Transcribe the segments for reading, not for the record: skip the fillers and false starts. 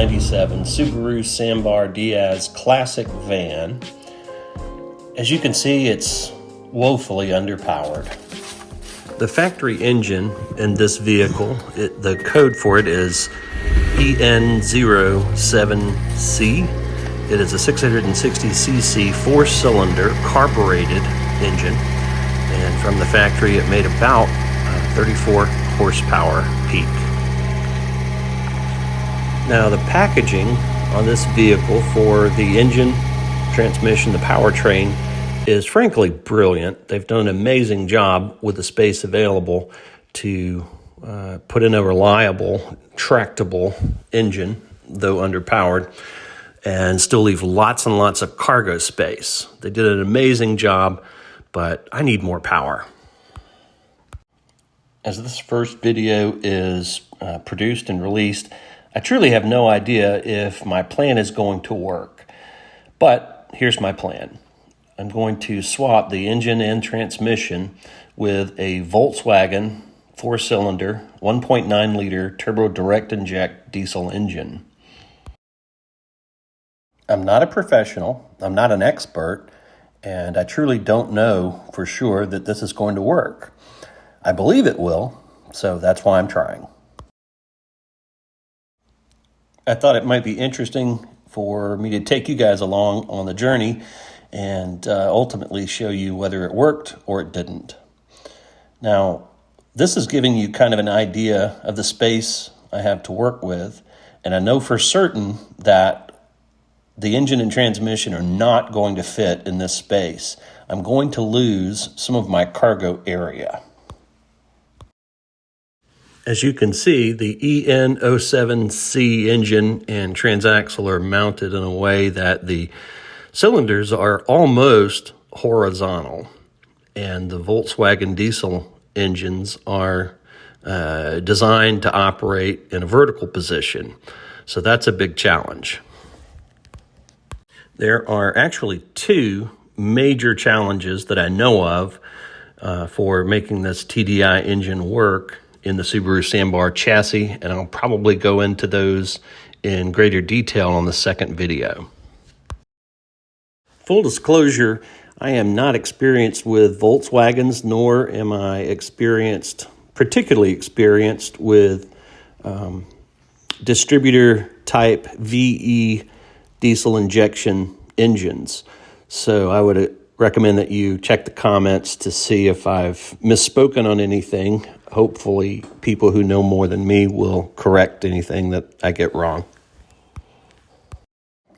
1997 Subaru Sambar Diaz classic van. As you can see, it's woefully underpowered. The factory engine in this vehicle, the code for it is EN07C. It is a 660cc four-cylinder carbureted engine, and from the factory it made about 34 horsepower peak. Now the packaging on this vehicle for the engine, transmission, the powertrain is frankly brilliant. They've done an amazing job with the space available to put in a reliable, tractable engine, though underpowered, and still leave lots and lots of cargo space. They did an amazing job, but I need more power. As this first video is produced and released, I truly have no idea if my plan is going to work. But here's my plan. I'm going to swap the engine and transmission with a Volkswagen four-cylinder 1.9 liter turbo direct inject diesel engine. I'm not a professional, I'm not an expert, and I truly don't know for sure that this is going to work. I believe it will, so that's why I'm trying. I thought it might be interesting for me to take you guys along on the journey and ultimately show you whether it worked or it didn't. Now, this is giving you kind of an idea of the space I have to work with, and I know for certain that the engine and transmission are not going to fit in this space. I'm going to lose some of my cargo area. As you can see, the EN07C engine and transaxle are mounted in a way that the cylinders are almost horizontal, and the Volkswagen diesel engines are designed to operate in a vertical position. So that's a big challenge. There are actually two major challenges that I know of for making this TDI engine work in the Subaru Sambar chassis, and I'll probably go into those in greater detail on the second video. Full disclosure, I am not experienced with Volkswagens, nor am I particularly experienced with distributor type VE diesel injection engines. So I would recommend that you check the comments to see if I've misspoken on anything. Hopefully people who know more than me will correct anything that I get wrong.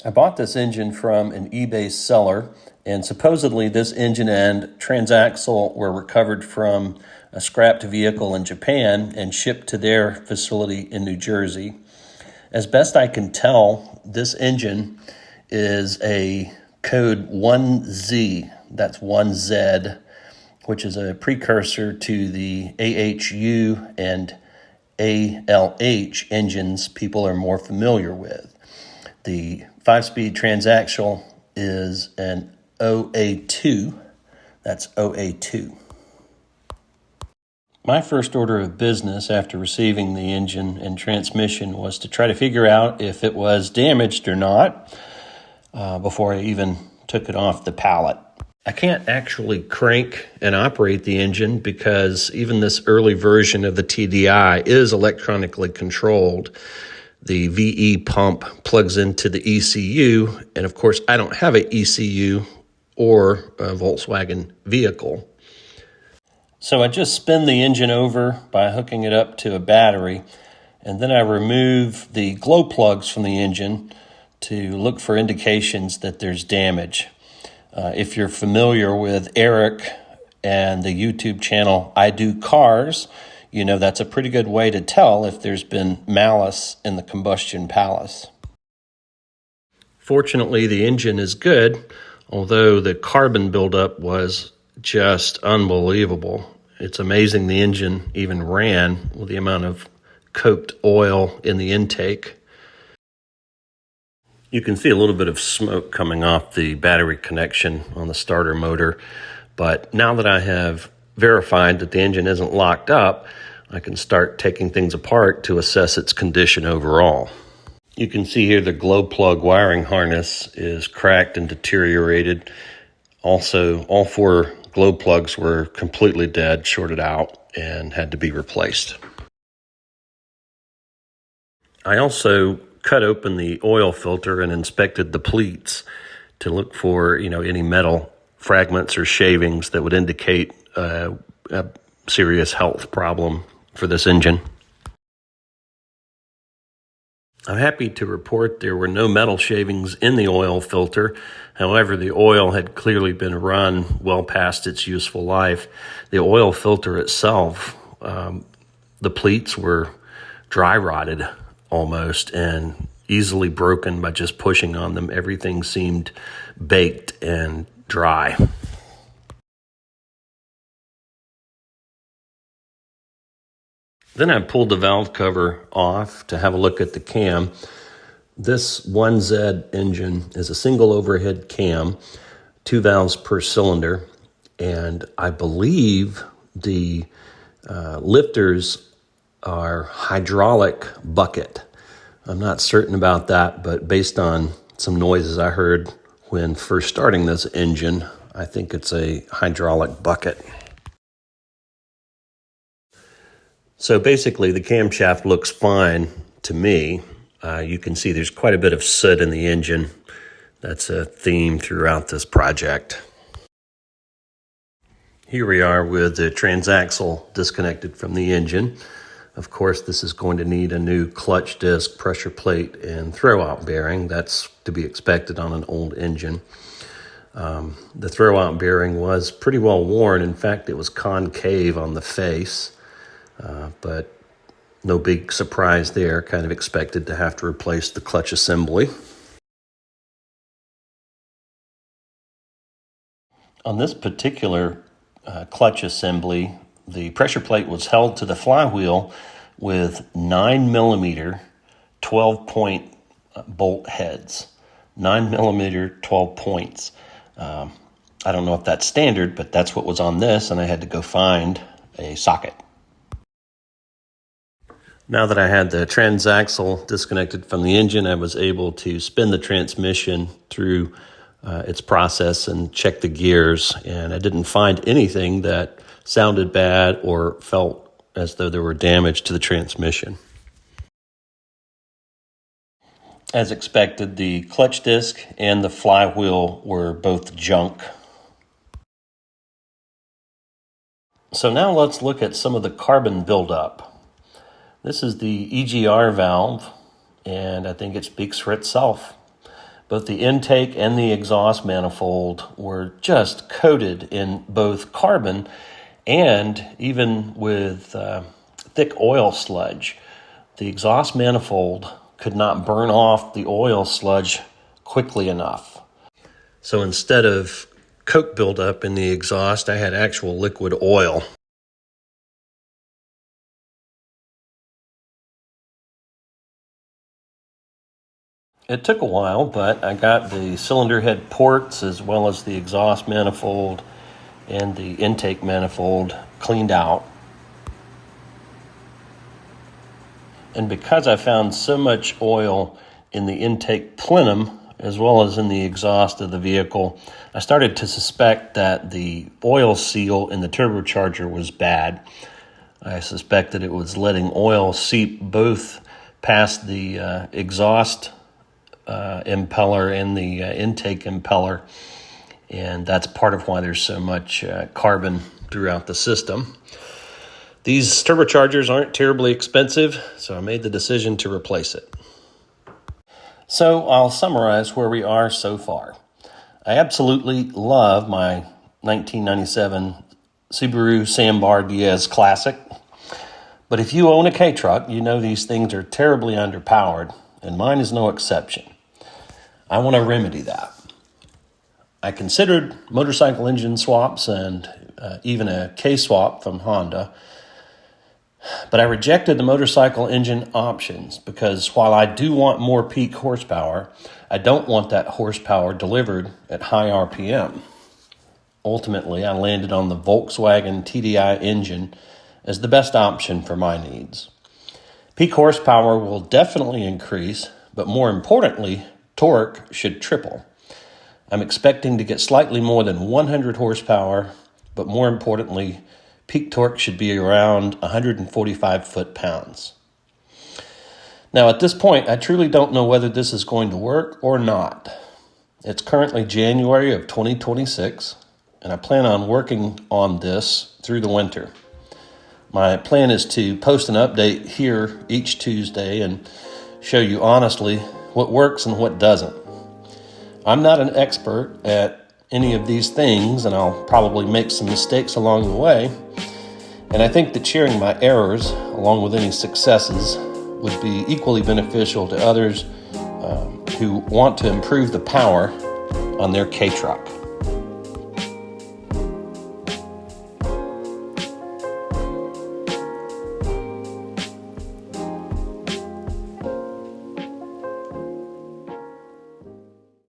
I bought this engine from an eBay seller, and supposedly this engine and transaxle were recovered from a scrapped vehicle in Japan and shipped to their facility in New Jersey. As best I can tell, this engine is a code 1Z, that's 1Z, which is a precursor to the AHU and ALH engines people are more familiar with. The 5-speed transaxle is an OA2, that's OA2. My first order of business after receiving the engine and transmission was to try to figure out if it was damaged or not before I even took it off the pallet. I can't actually crank and operate the engine because even this early version of the TDI is electronically controlled. The VE pump plugs into the ECU, and of course I don't have an ECU or a Volkswagen vehicle. So I just spin the engine over by hooking it up to a battery, and then I remove the glow plugs from the engine to look for indications that there's damage. If you're familiar with Eric and the YouTube channel I Do Cars, you know that's a pretty good way to tell if there's been malice in the combustion palace. Fortunately, the engine is good, although the carbon buildup was just unbelievable. It's amazing the engine even ran with the amount of coked oil in the intake. You can see a little bit of smoke coming off the battery connection on the starter motor, but now that I have verified that the engine isn't locked up, I can start taking things apart to assess its condition overall. You can see here the glow plug wiring harness is cracked and deteriorated. Also, all 4 glow plugs were completely dead, shorted out, and had to be replaced. I also cut open the oil filter and inspected the pleats to look for, any metal fragments or shavings that would indicate a serious health problem for this engine. I'm happy to report there were no metal shavings in the oil filter. However, the oil had clearly been run well past its useful life. The oil filter itself, the pleats were dry rotted almost and easily broken by just pushing on them. Everything seemed baked and dry. Then I pulled the valve cover off to have a look at the cam. This 1Z engine is a single overhead cam, 2 valves per cylinder, and I believe the lifters are hydraulic bucket. I'm not certain about that, but based on some noises I heard when first starting this engine, I think it's a hydraulic bucket. So basically, the camshaft looks fine to me. You can see there's quite a bit of soot in the engine. That's a theme throughout this project. Here we are with the transaxle disconnected from the engine. Of course, this is going to need a new clutch disc, pressure plate, and throwout bearing. That's to be expected on an old engine. The throwout bearing was pretty well worn. In fact, it was concave on the face. But no big surprise there. Kind of expected to have to replace the clutch assembly. On this particular clutch assembly, the pressure plate was held to the flywheel with 9mm 12-point bolt heads. 9mm 12 points. I don't know if that's standard, but that's what was on this, and I had to go find a socket. Now that I had the transaxle disconnected from the engine, I was able to spin the transmission through its process and check the gears, and I didn't find anything that sounded bad or felt as though there were damage to the transmission. As expected, the clutch disc and the flywheel were both junk. So now let's look at some of the carbon buildup. This is the EGR valve, and I think it speaks for itself. Both the intake and the exhaust manifold were just coated in both carbon and even with thick oil sludge. The exhaust manifold could not burn off the oil sludge quickly enough. So instead of coke buildup in the exhaust, I had actual liquid oil. It took a while, but I got the cylinder head ports as well as the exhaust manifold and the intake manifold cleaned out. And because I found so much oil in the intake plenum as well as in the exhaust of the vehicle, I started to suspect that the oil seal in the turbocharger was bad. I suspected it was letting oil seep both past the exhaust impeller and the intake impeller, and that's part of why there's so much carbon throughout the system. These turbochargers aren't terribly expensive, so I made the decision to replace it. So I'll summarize where we are so far. I absolutely love my 1997 Subaru Sambar DS Classic, but if you own a K-truck, you know these things are terribly underpowered, and mine is no exception. I want to remedy that. I considered motorcycle engine swaps and even a K-swap from Honda, but I rejected the motorcycle engine options because while I do want more peak horsepower, I don't want that horsepower delivered at high RPM. Ultimately, I landed on the Volkswagen TDI engine as the best option for my needs. Peak horsepower will definitely increase, but more importantly, torque should triple. I'm expecting to get slightly more than 100 horsepower, but more importantly, peak torque should be around 145 foot-pounds. Now, at this point, I truly don't know whether this is going to work or not. It's currently January of 2026, and I plan on working on this through the winter. My plan is to post an update here each Tuesday and show you honestly what works and what doesn't. I'm not an expert at any of these things, and I'll probably make some mistakes along the way. And I think that sharing my errors, along with any successes, would be equally beneficial to others who want to improve the power on their K-Truck.